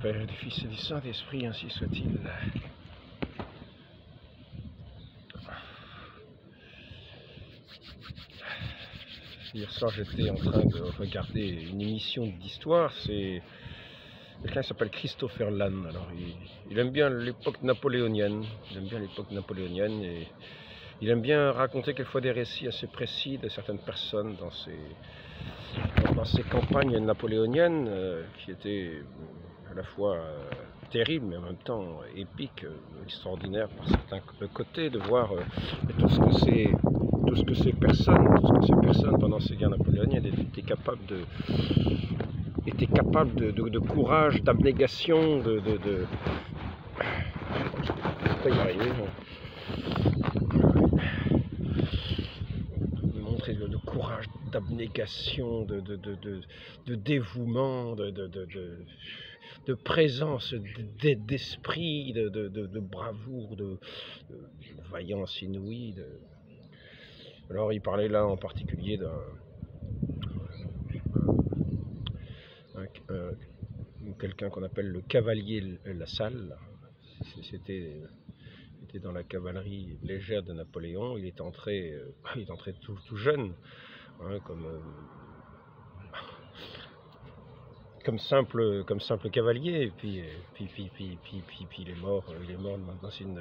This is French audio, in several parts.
Père et du Fils et du Saint-Esprit, ainsi soit-il. Hier soir, j'étais en train de regarder une émission d'histoire. C'est quelqu'un qui s'appelle Christopher Lann. Alors, il aime bien l'époque napoléonienne. Et il aime bien raconter quelquefois des récits assez précis de certaines personnes dans ces campagnes napoléoniennes qui étaient à la fois terribles mais en même temps épiques, extraordinaires par certains côtés, de voir tout ce que ces personnes pendant ces guerres napoléoniennes étaient capables de courage, d'abnégation, je vais pas y arriver. Montrer de courage, d'abnégation, de dévouement, de présence d'esprit, de bravoure, de vaillance inouïe. Alors il parlait là en particulier d'un quelqu'un qu'on appelle le cavalier Lassalle. C'était dans la cavalerie légère de Napoléon. Il est entré tout jeune, hein, comme simple cavalier, et puis il est mort dans une,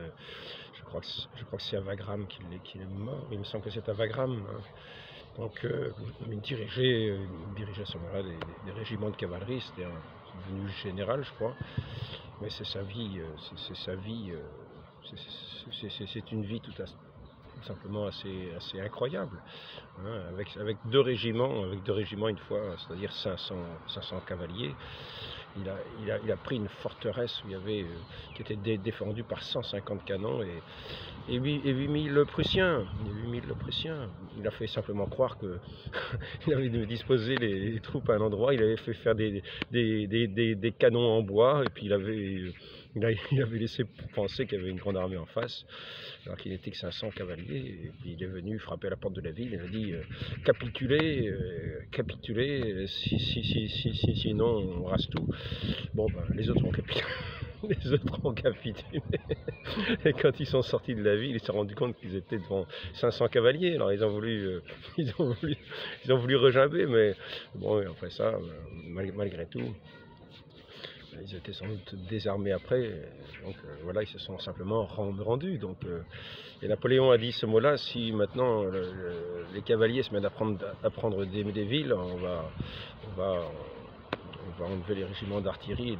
je crois que c'est à Wagram qu'il est mort. Il me semble que c'est à Wagram, hein. Donc il dirigeait à ce moment-là des régiments de cavalerie. C'était devenu général, je crois. Mais c'est sa vie, c'est une vie tout simplement assez incroyable, hein, avec deux régiments une fois, c'est-à-dire 500 cavaliers. Il a pris une forteresse où qui était défendue par 150 canons et 8000 Prussiens. Il a fait simplement croire que il avait disposé les troupes à un endroit. Il avait fait faire des canons en bois, et puis il avait laissé penser qu'il y avait une grande armée en face, alors qu'il n'était que 500 cavaliers. Et puis il est venu frapper à la porte de la ville. Il a dit capitulez, sinon on rase tout. Bon, ben, les autres ont capitulé. Et quand ils sont sortis de la ville, ils se sont rendus compte qu'ils étaient devant 500 cavaliers. Alors ils ont voulu regimber, mais bon, après ça, malgré tout, ils étaient sans doute désarmés après. Donc voilà, ils se sont simplement rendus. Donc, et Napoléon a dit ce mot-là: si maintenant les cavaliers se mettent à prendre des villes, on va enlever les régiments d'artillerie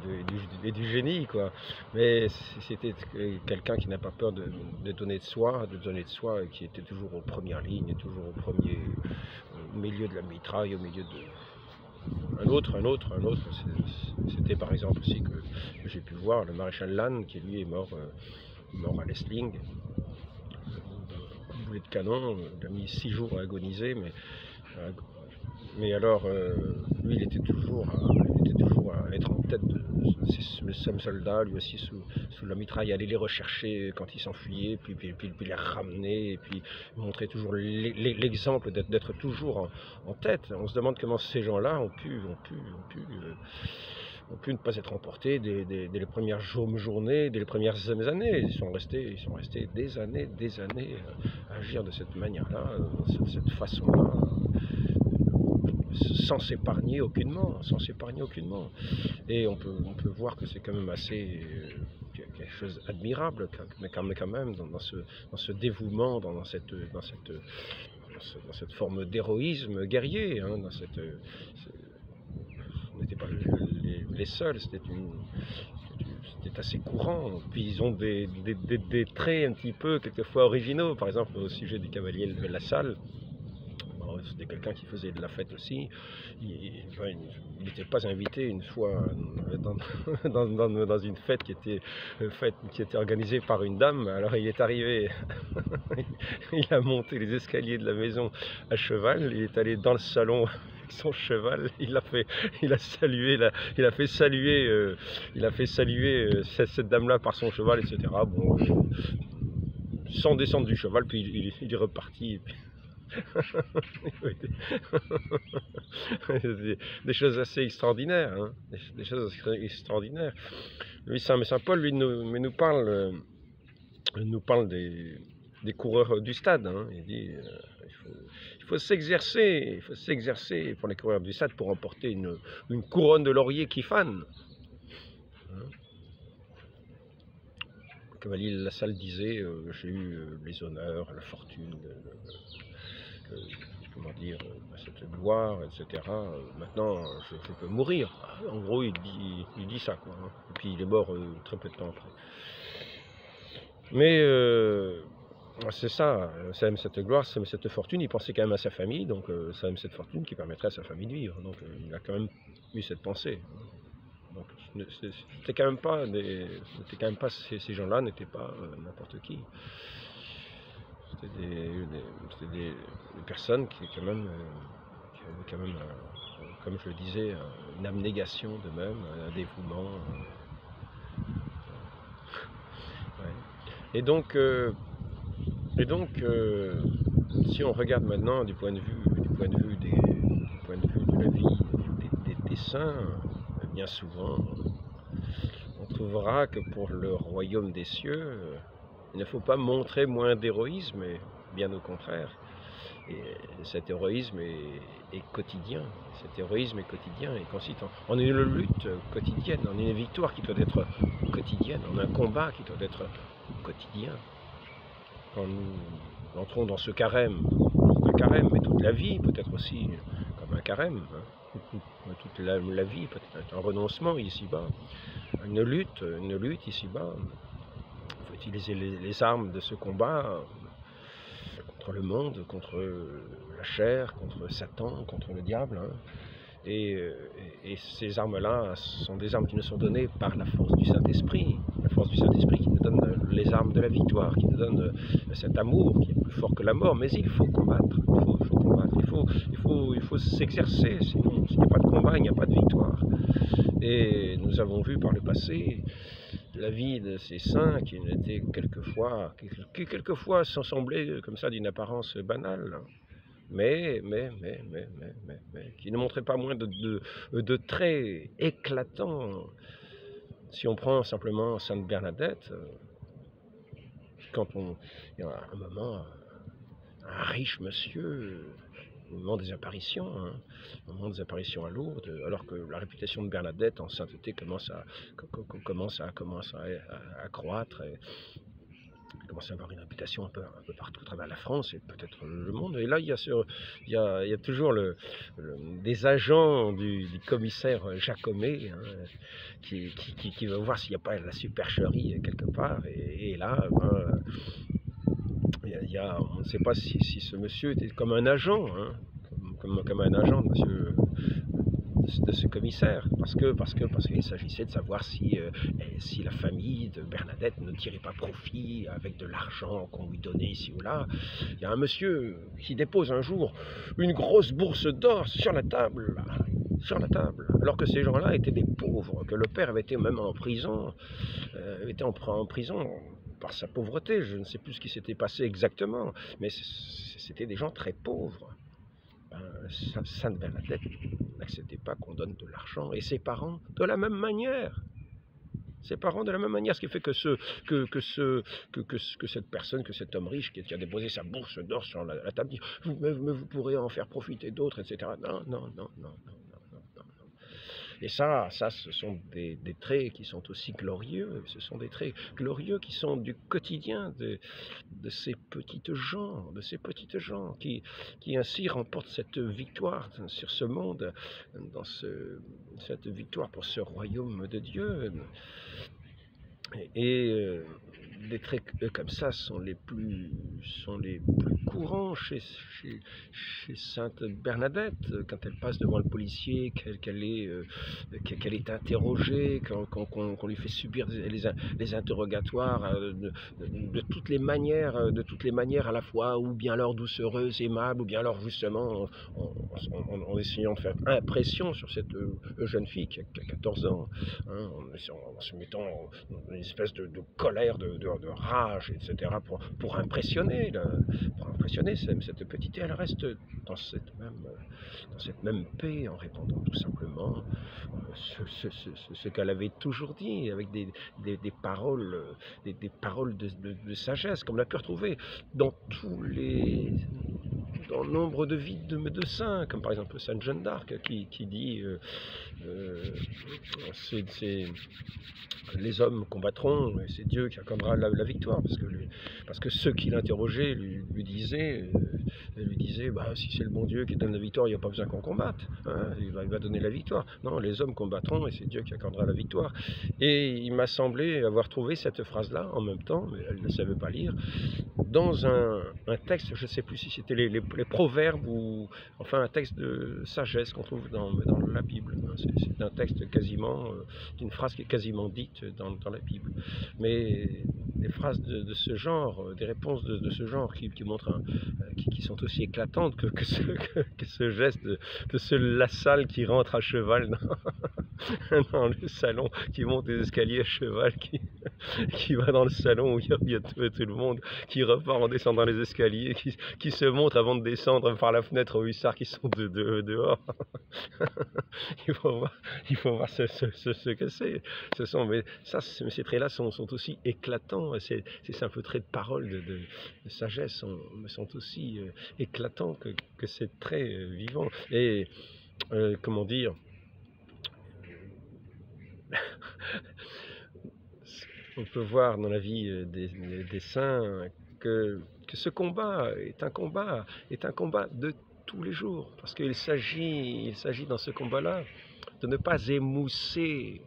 et du génie, quoi. Mais c'était quelqu'un qui n'a pas peur de donner de soi, et qui était toujours aux premières lignes, toujours au milieu de la mitraille, au milieu de... Un autre, c'était par exemple aussi que j'ai pu voir le maréchal Lannes, qui lui est mort à l'Essling, boulet de canon. Il a mis 6 jours à agoniser, mais alors lui, il était toujours à être en tête le seul soldat, lui aussi sous la mitraille, aller les rechercher quand ils s'enfuyaient, puis les ramener, et puis montrer toujours l'exemple d'être toujours en tête. On se demande comment ces gens-là ont pu ne pas être emportés dès les premières journées, dès les premières années. Ils sont restés des années à agir de cette manière-là, de cette façon-là, sans s'épargner aucunement. Et on peut voir que c'est quand même assez quelque chose d'admirable, mais quand même dans ce dévouement, dans cette forme d'héroïsme guerrier, hein, on n'était pas les seuls, c'était assez courant. Puis ils ont des traits un petit peu quelquefois originaux. Par exemple, au sujet du cavalier Lassalle, c'était quelqu'un qui faisait de la fête aussi. Il n'était pas invité une fois dans une fête qui était organisée par une dame. Alors il est arrivé, il a monté les escaliers de la maison à cheval, il est allé dans le salon avec son cheval, il a fait saluer cette dame-là par son cheval, etc. Bon, sans descendre du cheval, puis il est reparti. Des choses assez extraordinaires, hein, des choses extraordinaires. Lui, Saint Paul, lui, nous parle des coureurs du stade. Hein. Il dit il faut s'exercer pour les coureurs du stade pour remporter une couronne de laurier qui fane. Hein. Cavalier de La Salle disait j'ai eu les honneurs, la fortune, comment dire, cette gloire, etc. Maintenant, je peux mourir. En gros, il dit ça, quoi. Hein. Et puis il est mort très peu de temps après. Mais c'est ça, ça aime cette gloire, ça aime cette fortune. Il pensait quand même à sa famille, donc ça aime cette fortune qui permettrait à sa famille de vivre. Donc il a quand même eu cette pensée. Donc c'était quand même pas ces gens-là n'étaient pas n'importe qui. C'était des personnes qui quand même qui avaient quand même comme je le disais, une abnégation d'eux-mêmes, un dévouement. Ouais. Et donc si on regarde maintenant du point de vue de la vie des saints, bien souvent, on trouvera que pour le royaume des cieux, il ne faut pas montrer moins d'héroïsme, bien au contraire. Et cet héroïsme est quotidien. Cet héroïsme est quotidien et consiste en une lutte quotidienne, en une victoire qui doit être quotidienne, en un combat qui doit être quotidien. Quand nous entrons dans ce carême, mais toute la vie peut être aussi comme un carême, hein. Toute la vie peut être un renoncement ici-bas, une lutte ici-bas. Il faut utiliser les armes de ce combat contre le monde, contre la chair, contre Satan, contre le diable. Hein. Et ces armes-là sont des armes qui nous sont données par la force du Saint-Esprit. La force du Saint-Esprit qui nous donne les armes de la victoire, qui nous donne cet amour qui est plus fort que la mort. Mais il faut combattre, il faut s'exercer, sinon s'il n'y a pas de combat, il n'y a pas de victoire. Et nous avons vu par le passé la vie de ces saints qui étaient quelquefois sans sembler comme ça d'une apparence banale. Mais qui ne montrait pas moins de traits éclatants. Si on prend simplement Sainte Bernadette, il y a un moment, un riche monsieur, au moment des apparitions, hein, au moment des apparitions à Lourdes, alors que la réputation de Bernadette en sainteté commence à croître. Commence à avoir une réputation un peu partout à travers la France et peut-être le monde. Et là, il y a toujours des agents du commissaire Jacomet, hein, qui veut voir s'il n'y a pas la supercherie quelque part. Et là, on ne sait pas si ce monsieur était comme un agent, hein, comme un agent de ce commissaire, parce qu'il s'agissait de savoir si la famille de Bernadette ne tirait pas profit avec de l'argent qu'on lui donnait ici ou là. Il y a un monsieur qui dépose un jour une grosse bourse d'or sur la table, alors que ces gens-là étaient des pauvres, que le père avait été même en prison, par sa pauvreté. Je ne sais plus ce qui s'était passé exactement, mais c'était des gens très pauvres. Sainte Bernadette n'acceptait pas qu'on donne de l'argent, et ses parents de la même manière. Ce qui fait que cette personne, que cet homme riche qui a déposé sa bourse d'or sur la table dit mais vous pourrez en faire profiter d'autres, etc. Non. Et ça, ce sont des traits qui sont aussi glorieux. Ce sont des traits glorieux qui sont du quotidien de ces petites gens, qui ainsi remportent cette victoire sur ce monde, cette victoire pour ce royaume de Dieu. Et des traits comme ça sont les plus courants chez Sainte Bernadette, quand elle passe devant le policier, qu'elle est interrogée, qu'on lui fait subir les interrogatoires de toutes les manières, à la fois, ou bien alors doucereuse, aimable, ou bien alors justement en essayant de faire impression sur cette jeune fille qui a 14 ans, hein, en se mettant une espèce de colère, de rage, etc., pour impressionner, impressionné, cette petite, et elle reste dans cette même paix, en répondant tout simplement ce qu'elle avait toujours dit, avec des paroles, des paroles de sagesse, comme on a pu retrouver dans dans nombre de vies de saints, comme par exemple Sainte Jeanne d'Arc, qui dit les hommes combattront, et c'est Dieu qui accordera la victoire, parce que ceux qui l'interrogeaient lui disaient, bah, si c'est le bon Dieu qui donne la victoire, il n'y a pas besoin qu'on combatte, hein, il va donner la victoire. Non, les hommes combattront, et c'est Dieu qui accordera la victoire. Et il m'a semblé avoir trouvé cette phrase-là en même temps, mais elle ne savait pas lire, dans un texte, je ne sais plus si c'était les proverbes, ou enfin un texte de sagesse qu'on trouve dans la Bible. C'est un texte quasiment, d'une phrase qui est quasiment dite dans la Bible. Mais des phrases de ce genre, des réponses de ce genre qui montrent, qui sont aussi éclatantes que ce geste de ce Lassalle qui rentre à cheval dans le salon, qui monte les escaliers à cheval, qui va dans le salon où il y a tout le monde, qui repart en descendant les escaliers, qui se montre avant de descendre par la fenêtre aux hussards qui sont dehors. il faut voir ce que c'est. Mais ces traits-là sont aussi éclatants. Ces simples traits de parole, de sagesse sont aussi éclatants que ces traits vivants. Et comment dire, on peut voir dans la vie des saints que ce combat est un combat de tous les jours, parce qu'il s'agit dans ce combat-là de ne pas émousser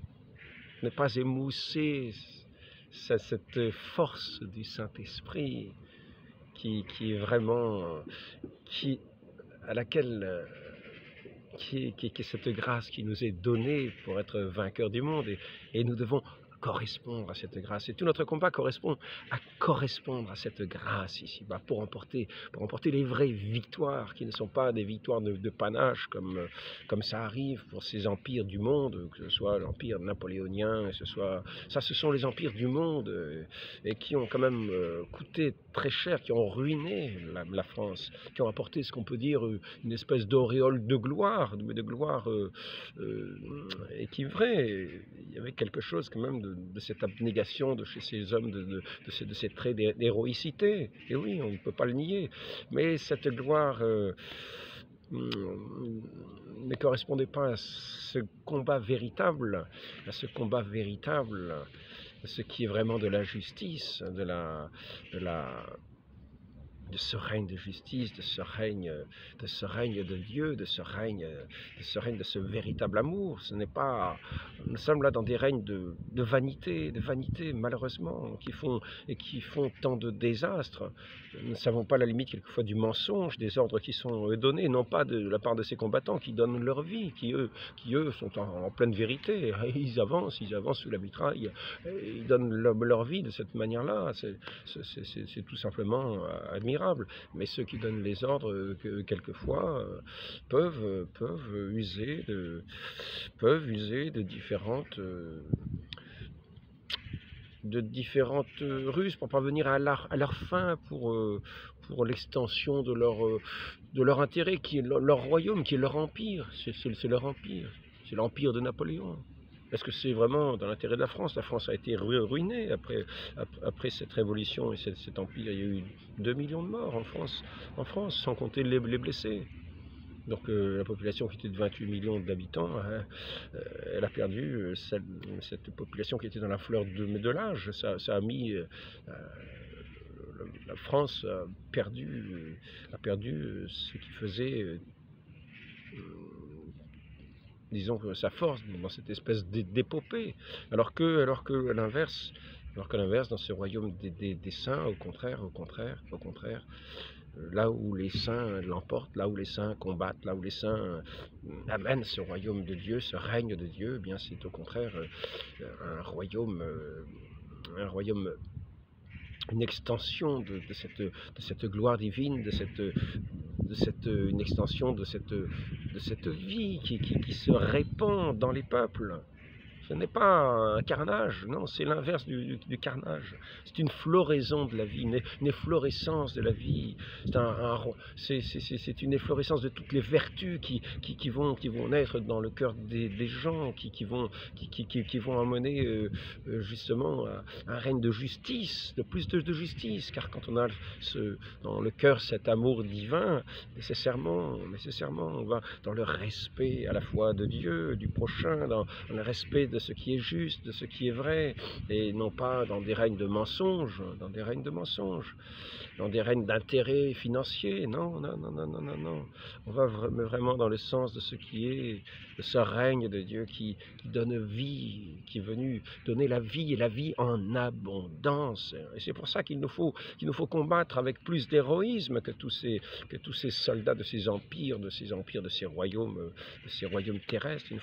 cette force du Saint-Esprit qui est vraiment, qui est cette grâce qui nous est donnée pour être vainqueurs du monde, et nous devons correspondre à cette grâce. Et tout notre combat correspond à correspondre à cette grâce ici-bas, pour remporter les vraies victoires, qui ne sont pas des victoires de panache, comme ça arrive pour ces empires du monde, que ce soit l'empire napoléonien, ce sont les empires du monde, et qui ont quand même coûté très cher, qui ont ruiné la France, qui ont apporté ce qu'on peut dire une espèce d'auréole de gloire, et qui, vrai, il y avait quelque chose quand même de cette abnégation de chez ces hommes, de ces traits d'héroïcité. Et oui, on ne peut pas le nier. Mais cette gloire ne correspondait pas à ce combat véritable, à ce qui est vraiment de la justice, de ce règne de justice, de ce règne de Dieu, de ce règne, de ce véritable amour. Nous sommes là dans des règnes de vanité, malheureusement, qui font tant de désastres. Nous ne savons pas la limite quelquefois du mensonge, des ordres qui sont donnés, non pas de la part de ces combattants qui donnent leur vie, qui eux sont en pleine vérité. Ils avancent sous la mitraille, ils donnent leur vie de cette manière-là. C'est tout simplement admirable. Mais ceux qui donnent les ordres, quelquefois, peuvent user de différentes ruses pour parvenir à leur fin, pour l'extension de leur intérêt, qui est leur royaume, qui est leur empire. C'est leur empire, c'est l'empire de Napoléon. Est-ce que c'est vraiment dans l'intérêt de la France? La France a été ruinée après cette révolution et cet empire. Il y a eu 2 millions de morts en France, sans compter les blessés. Donc la population qui était de 28 millions d'habitants, elle a perdu cette population qui était dans la fleur de l'âge. Ça a mis... la France a perdu ce qui faisait... disons que sa force dans cette espèce d'épopée, alors que à l'inverse, dans ce royaume des saints, au contraire, là où les saints l'emportent, là où les saints combattent, là où les saints amènent ce royaume de Dieu, ce règne de Dieu, eh bien c'est au contraire un royaume, une extension de cette gloire divine, une extension de cette vie qui se répand dans les peuples. Ce n'est pas un carnage, non, c'est l'inverse du carnage. C'est une floraison de la vie, une efflorescence de la vie. C'est une efflorescence de toutes les vertus qui vont naître dans le cœur des gens, qui vont amener justement un règne de justice, de plus de justice. Car quand on a dans le cœur cet amour divin, nécessairement, on va dans le respect à la fois de Dieu, du prochain, dans le respect de ce qui est juste, de ce qui est vrai, et non pas dans des règnes de mensonges, dans des règnes d'intérêts financiers. Non. On va vraiment dans le sens de ce qui est, de ce règne de Dieu qui donne vie, qui est venu donner la vie et la vie en abondance. Et c'est pour ça qu'il nous faut combattre avec plus d'héroïsme que tous ces soldats de ces empires, de ces royaumes terrestres. Il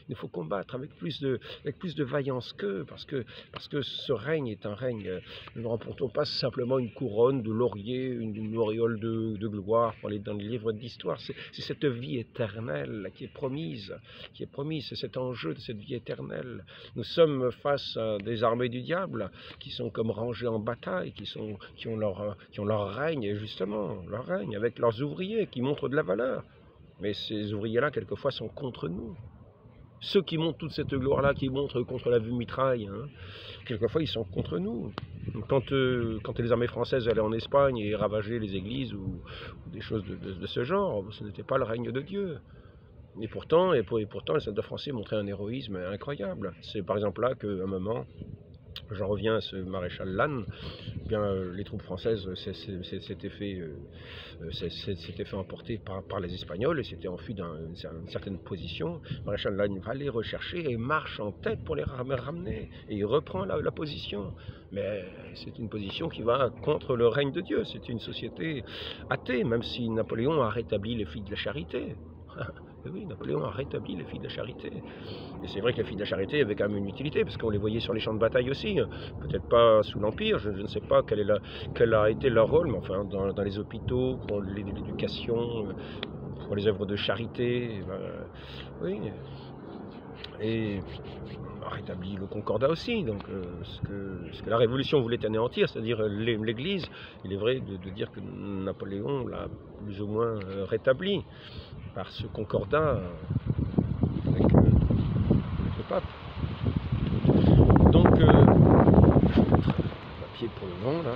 nous faut combattre avec plus de vaillance qu'eux, parce que ce règne est un règne. Nous ne remportons pas simplement une couronne de laurier, une auréole de gloire pour aller dans les livres d'histoire. C'est cette vie éternelle qui est promise, c'est cet enjeu de cette vie éternelle. Nous sommes face à des armées du diable qui sont comme rangées en bataille, qui ont leur règne, et justement, leur règne avec leurs ouvriers qui montrent de la valeur. Mais ces ouvriers-là, quelquefois, sont contre nous. Ceux qui montrent toute cette gloire-là, qui montrent contre la vue mitraille, quelquefois ils sont contre nous. Quand les armées françaises allaient en Espagne et ravageaient les églises ou des choses de ce genre, ce n'était pas le règne de Dieu. Et pourtant, les soldats français montraient un héroïsme incroyable. C'est par exemple là qu'à un moment, j'en reviens à ce maréchal Lannes, les troupes françaises s'étaient fait emporter par les Espagnols et s'étaient enfuis d'une certaine position. Le maréchal Lannes va les rechercher et marche en tête pour les ramener. Et il reprend la position. Mais c'est une position qui va contre le règne de Dieu. C'est une société athée, même si Napoléon a rétabli les filles de la charité. Oui, Napoléon a rétabli les filles de la charité. Et c'est vrai que les filles de la charité avaient quand même une utilité, parce qu'on les voyait sur les champs de bataille aussi. Peut-être pas sous l'Empire, je ne sais pas quel a été leur rôle, mais enfin dans les hôpitaux, pour l'éducation, pour les œuvres de charité. Oui. Et a rétabli le concordat aussi, donc ce que la Révolution voulait anéantir, c'est-à-dire l'Église, il est vrai de dire que Napoléon l'a plus ou moins rétabli par ce concordat avec le pape. Donc, je vais mettre le papier pour le vent, là.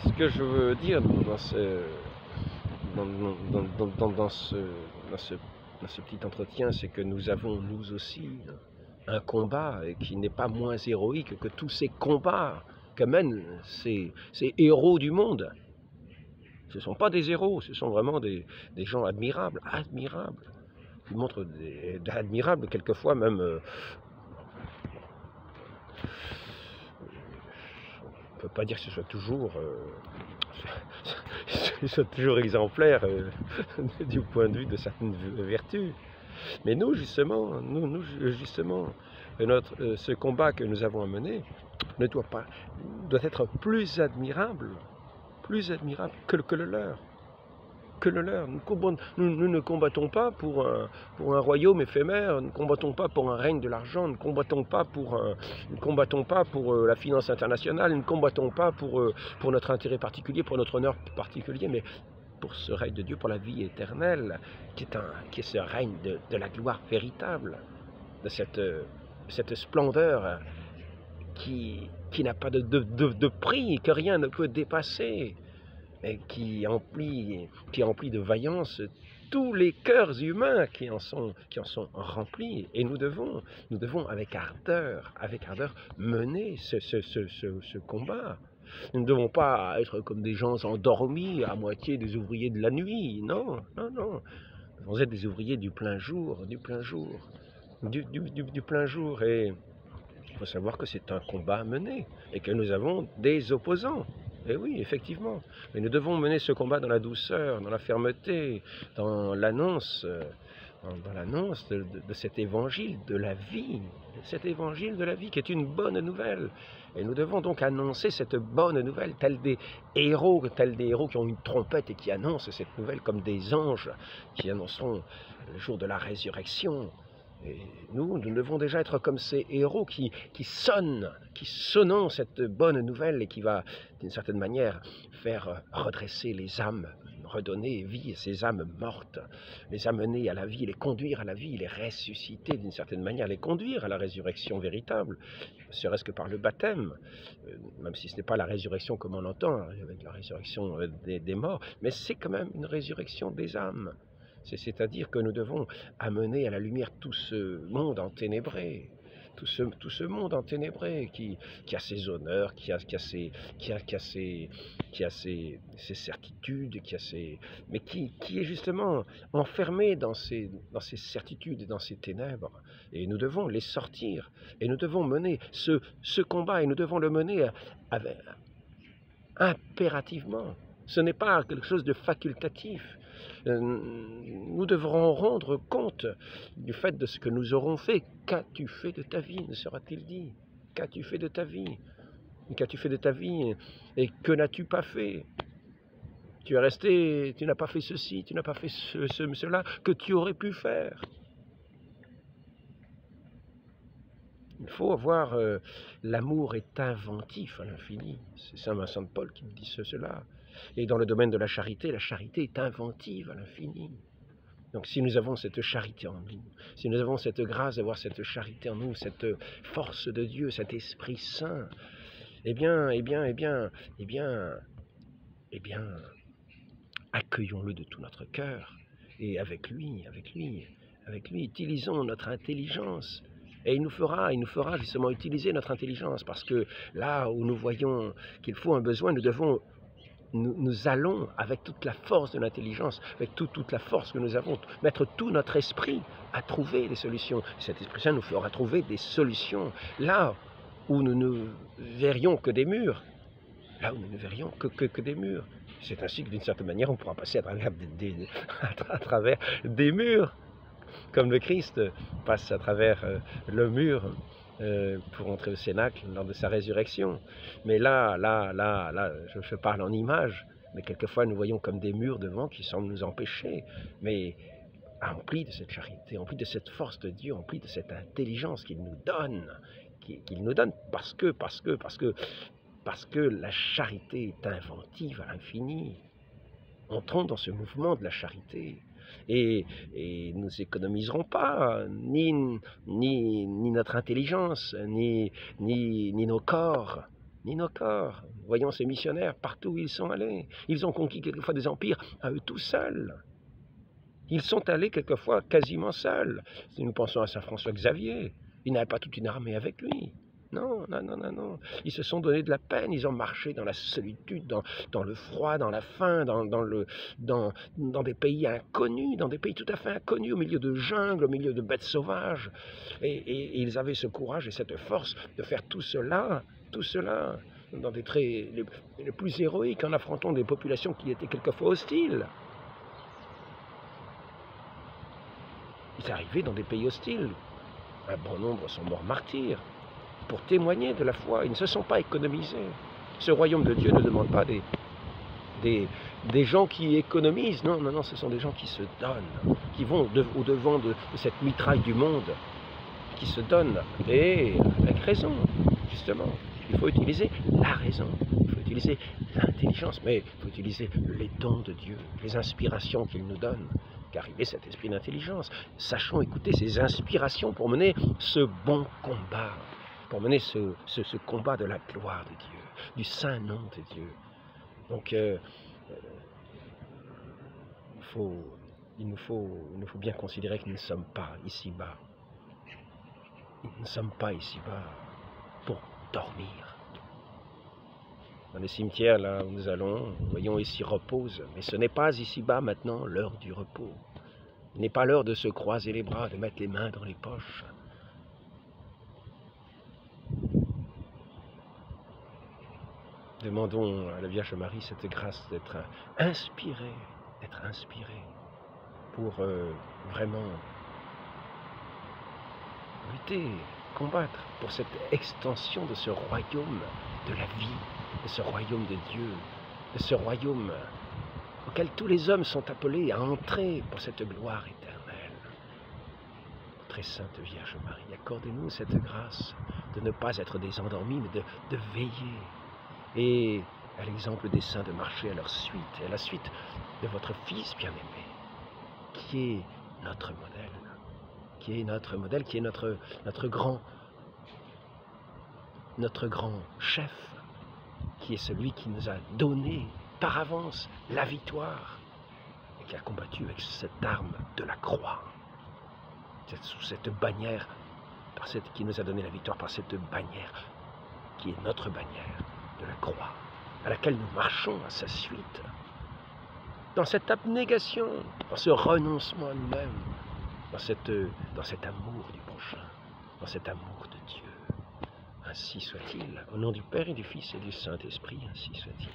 Ce que je veux dire dans ce petit entretien, c'est que nous avons, nous aussi, un combat qui n'est pas moins héroïque que tous ces combats que mènent ces héros du monde. Ce ne sont pas des héros, ce sont vraiment des gens admirables, qui montrent admirables, quelquefois même, on ne peut pas dire que ce soit toujours exemplaires du point de vue de certaines vertus. Mais nous, justement, ce combat que nous avons à mener doit être plus admirable que le leur. Nous ne combattons pas pour un royaume éphémère, nous ne combattons pas pour un règne de l'argent, nous ne combattons pas pour la finance internationale, nous ne combattons pas pour notre intérêt particulier, pour notre honneur particulier, mais pour ce règne de Dieu, pour la vie éternelle, qui est ce règne de la gloire véritable, de cette splendeur qui n'a pas de prix, que rien ne peut dépasser, et qui emplit de vaillance tous les cœurs humains qui en sont remplis. Et nous devons avec ardeur mener ce combat. Nous ne devons pas être comme des gens endormis, à moitié des ouvriers de la nuit. Non. Nous devons être des ouvriers du plein jour. Et il faut savoir que c'est un combat à mener et que nous avons des opposants. Et oui, effectivement. Mais nous devons mener ce combat dans la douceur, dans la fermeté, dans l'annonce dans l'annonce de cet évangile de la vie, cet évangile de la vie qui est une bonne nouvelle. Et nous devons donc annoncer cette bonne nouvelle, tels des héros qui ont une trompette et qui annoncent cette nouvelle comme des anges qui annonceront le jour de la résurrection. Et nous devons déjà être comme ces héros qui sonnons cette bonne nouvelle et qui va, d'une certaine manière, faire redresser les âmes, redonner vie à ces âmes mortes, les amener à la vie, les conduire à la vie, les ressusciter d'une certaine manière, les conduire à la résurrection véritable, serait-ce que par le baptême, même si ce n'est pas la résurrection comme on l'entend, avec la résurrection des morts, mais c'est quand même une résurrection des âmes. C'est-à-dire que nous devons amener à la lumière tout ce monde enténébré, tout ce monde enténébré qui a ses honneurs, qui a ses certitudes, mais qui est justement enfermé dans ses certitudes et dans ses ténèbres. Et nous devons les sortir, et nous devons mener ce combat, et nous devons le mener impérativement. Ce n'est pas quelque chose de facultatif. Nous devrons rendre compte du fait de ce que nous aurons fait. Qu'as-tu fait de ta vie, ne sera-t-il dit? Qu'as-tu fait de ta vie? Qu'as-tu fait de ta vie? Et que n'as-tu pas fait? Tu es resté, tu n'as pas fait ceci, tu n'as pas fait cela que tu aurais pu faire. Il faut avoir l'amour est inventif à l'infini. C'est Saint Vincent de Paul qui me dit cela. Et dans le domaine de la charité est inventive à l'infini. Donc si nous avons cette charité en nous, si nous avons cette grâce d'avoir cette charité en nous, cette force de Dieu, cet Esprit Saint, eh bien, accueillons-le de tout notre cœur. Et avec lui, utilisons notre intelligence. Et il nous fera justement utiliser notre intelligence, parce que là où nous voyons qu'il faut un besoin, nous allons avec toute la force de l'intelligence, avec toute la force que nous avons, mettre tout notre esprit à trouver des solutions. Cet Esprit Saint nous fera trouver des solutions. Là où nous ne verrions que des murs, que des murs. C'est ainsi que d'une certaine manière on pourra passer à travers des murs, comme le Christ passe à travers le mur pour entrer au Cénacle lors de sa résurrection. Mais là, je parle en image, mais quelquefois nous voyons comme des murs devant qui semblent nous empêcher, mais emplis de cette charité, emplis de cette force de Dieu, emplis de cette intelligence qu'il nous donne, parce que la charité est inventive à l'infini. Entrons dans ce mouvement de la charité. Et nous économiserons pas ni notre intelligence, ni nos corps, Voyons ces missionnaires partout où ils sont allés. Ils ont conquis quelquefois des empires à eux tout seuls. Ils sont allés quelquefois quasiment seuls. Si nous pensons à Saint François Xavier, il n'avait pas toute une armée avec lui. Non. Ils se sont donné de la peine, ils ont marché dans la solitude, dans le froid, dans la faim, dans des pays inconnus, dans des pays tout à fait inconnus, au milieu de jungles, au milieu de bêtes sauvages. Et ils avaient ce courage et cette force de faire tout cela, dans des traits les plus héroïques, en affrontant des populations qui étaient quelquefois hostiles. Ils arrivaient dans des pays hostiles. Un bon nombre sont morts martyrs pour témoigner de la foi. Ils ne se sont pas économisés. Ce royaume de Dieu ne demande pas des gens qui économisent. Non, ce sont des gens qui se donnent, qui vont au-devant de cette mitraille du monde, qui se donnent, et avec raison, justement. Il faut utiliser la raison, il faut utiliser l'intelligence, mais il faut utiliser les dons de Dieu, les inspirations qu'il nous donne, car il est cet esprit d'intelligence. Sachons écouter ces inspirations pour mener ce bon combat, pour mener ce combat de la gloire de Dieu, du saint nom de Dieu. Donc, il nous faut bien considérer que nous ne sommes pas ici-bas. Nous ne sommes pas ici-bas pour dormir. Dans les cimetières, là où nous allons, nous voyons ici repose, mais ce n'est pas ici-bas maintenant l'heure du repos. Il n'est pas l'heure de se croiser les bras, de mettre les mains dans les poches. Demandons à la Vierge Marie cette grâce d'être inspirée pour vraiment lutter, combattre pour cette extension de ce royaume de la vie, de ce royaume de Dieu, de ce royaume auquel tous les hommes sont appelés à entrer pour cette gloire éternelle. Très Sainte Vierge Marie, accordez-nous cette grâce de ne pas être des endormis, mais de veiller. Et à l'exemple des saints, de marcher à leur suite, et à la suite de votre Fils bien-aimé, qui est notre modèle, qui est notre grand chef, qui est celui qui nous a donné par avance la victoire, et qui a combattu avec cette arme de la croix, sous cette bannière, qui nous a donné la victoire par cette bannière, qui est notre bannière de la croix, à laquelle nous marchons à sa suite, dans cette abnégation, dans ce renoncement à nous-mêmes, dans cet amour du prochain, dans cet amour de Dieu. Ainsi soit-il, au nom du Père et du Fils et du Saint-Esprit, ainsi soit-il.